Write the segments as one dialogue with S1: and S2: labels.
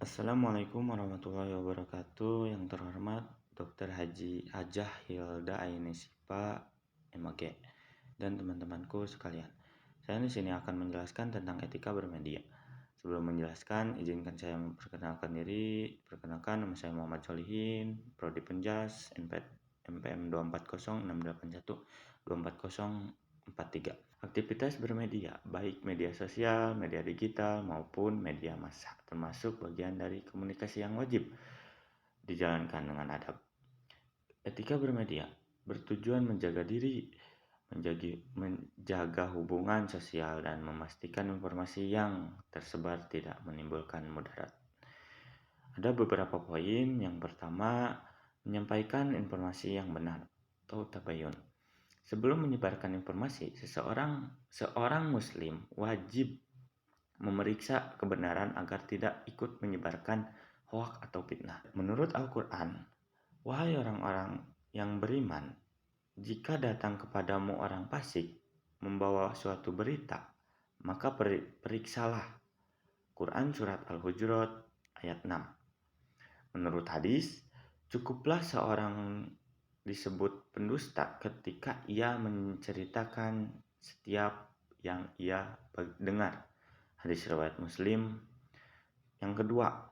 S1: Assalamualaikum warahmatullahi wabarakatuh. Yang terhormat Dr. Haji Hajah Hilda Aini Sipa MAG dan teman-temanku sekalian. Saya di sini akan menjelaskan tentang etika bermedia. Sebelum menjelaskan, izinkan saya memperkenalkan diri. Perkenalkan, nama saya Muhammad Solihin, Prodi Penjas, NPM 24068124043. Aktivitas bermedia, baik media sosial, media digital, maupun media massa, termasuk bagian dari komunikasi yang wajib dijalankan dengan adab. Etika bermedia bertujuan menjaga diri, menjaga hubungan sosial, dan memastikan informasi yang tersebar tidak menimbulkan mudarat. Ada beberapa poin. Yang pertama, menyampaikan informasi yang benar atau tabayun. Sebelum menyebarkan informasi, seorang muslim wajib memeriksa kebenaran agar tidak ikut menyebarkan hoaks atau fitnah. Menurut Al-Quran, wahai orang-orang yang beriman, jika datang kepadamu orang fasik membawa suatu berita, maka periksalah. Quran Surat Al-Hujurat ayat 6. Menurut hadis, cukuplah seorang disebut pendusta ketika ia menceritakan setiap yang ia dengar. Hadis riwayat Muslim. Yang kedua,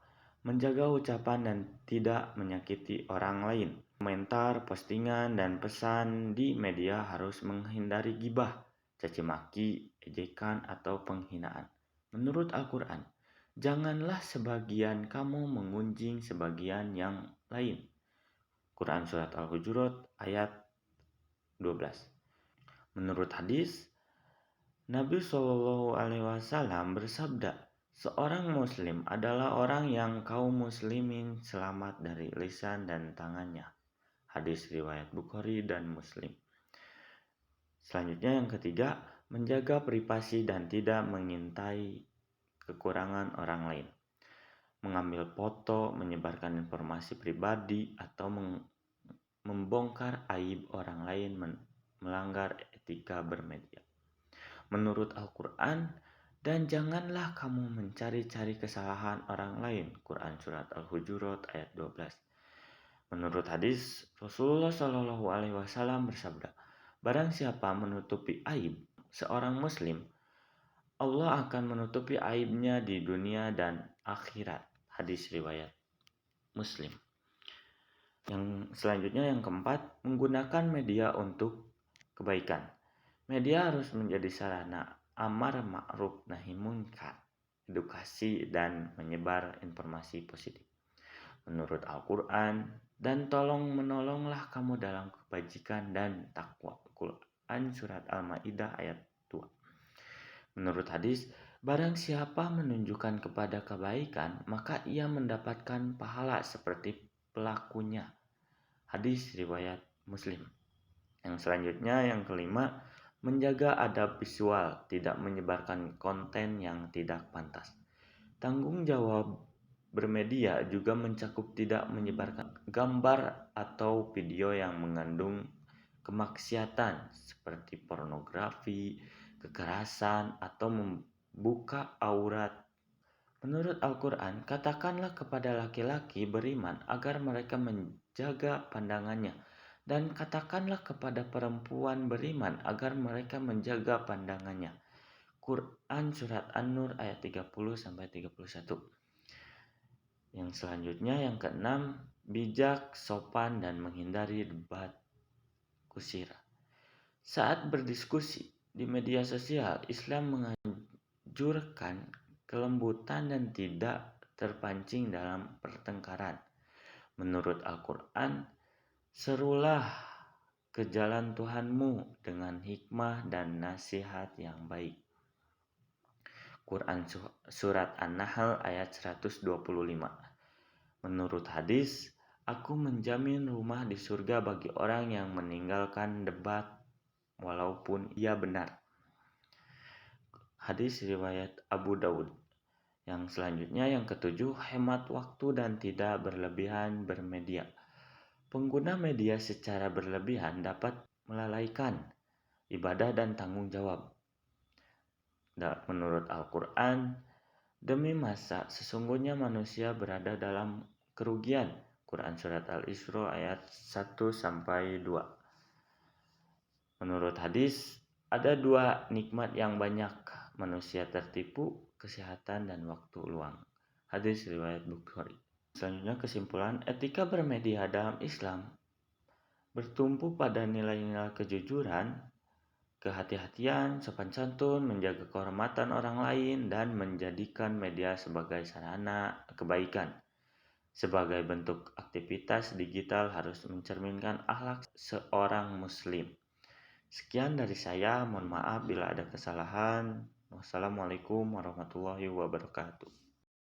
S1: menjaga ucapan dan tidak menyakiti orang lain. Komentar, postingan, dan pesan di media harus menghindari gibah, caci maki, ejekan, atau penghinaan. Menurut Al-Quran, janganlah sebagian kamu mengunjing sebagian yang lain. Quran Surat Al-Hujurat ayat 12. Menurut hadis, Nabi SAW bersabda, seorang muslim adalah orang yang kaum muslimin selamat dari lisan dan tangannya. Hadis riwayat Bukhari dan Muslim. Selanjutnya yang ketiga, menjaga privasi dan tidak mengintai kekurangan orang lain. Mengambil foto, menyebarkan informasi pribadi, atau membongkar aib orang lain melanggar etika bermedia. Menurut Al-Quran, dan janganlah kamu mencari-cari kesalahan orang lain. Quran Surat Al-Hujurat ayat 12. Menurut hadis, Rasulullah SAW bersabda, barang siapa menutupi aib seorang muslim, Allah akan menutupi aibnya di dunia dan akhirat. Hadis riwayat Muslim. Yang selanjutnya yang keempat, menggunakan media untuk kebaikan. Media harus menjadi sarana amar ma'ruf nahi munkar, edukasi, dan menyebar informasi positif. Menurut Al-Quran, dan tolong menolonglah kamu dalam kebajikan dan takwa. Quran Surat Al-Ma'idah ayat 2. Menurut hadis, barang siapa menunjukkan kepada kebaikan, maka ia mendapatkan pahala seperti pelakunya. Hadis riwayat Muslim. Yang selanjutnya yang kelima, menjaga adab visual, tidak menyebarkan konten yang tidak pantas. Tanggung jawab bermedia juga mencakup tidak menyebarkan gambar atau video yang mengandung kemaksiatan seperti pornografi, kekerasan, atau membuka aurat. Menurut Al-Quran, katakanlah kepada laki-laki beriman agar mereka menjaga pandangannya, dan katakanlah kepada perempuan beriman agar mereka menjaga pandangannya. Quran Surat An-Nur ayat 30-31. Yang selanjutnya yang keenam, bijak, sopan, dan menghindari debat kusir. Saat berdiskusi di media sosial, Islam menganjurkan kelembutan dan tidak terpancing dalam pertengkaran. Menurut Al-Quran, serulah ke jalan Tuhanmu dengan hikmah dan nasihat yang baik. Quran Surat An-Nahl ayat 125. Menurut hadis, aku menjamin rumah di surga bagi orang yang meninggalkan debat walaupun ia benar. Hadis riwayat Abu Daud. Yang selanjutnya yang ketujuh, hemat waktu dan tidak berlebihan bermedia. Pengguna media secara berlebihan dapat melalaikan ibadah dan tanggung jawab. Menurut Al-Quran, Demi masa, sesungguhnya manusia berada dalam kerugian. Quran Surat Al-Isra ayat 1-2. Menurut hadis, ada 2 nikmat yang banyak manusia tertipu, kesehatan dan waktu luang. Hadis riwayat Bukhari. Selanjutnya kesimpulan, etika bermedia dalam Islam bertumpu pada nilai-nilai kejujuran, kehati-hatian, sopan santun, menjaga kehormatan orang lain, dan menjadikan media sebagai sarana kebaikan. Sebagai bentuk aktivitas digital harus mencerminkan akhlak seorang muslim. Sekian dari saya, mohon maaf bila ada kesalahan. Wassalamualaikum warahmatullahi wabarakatuh.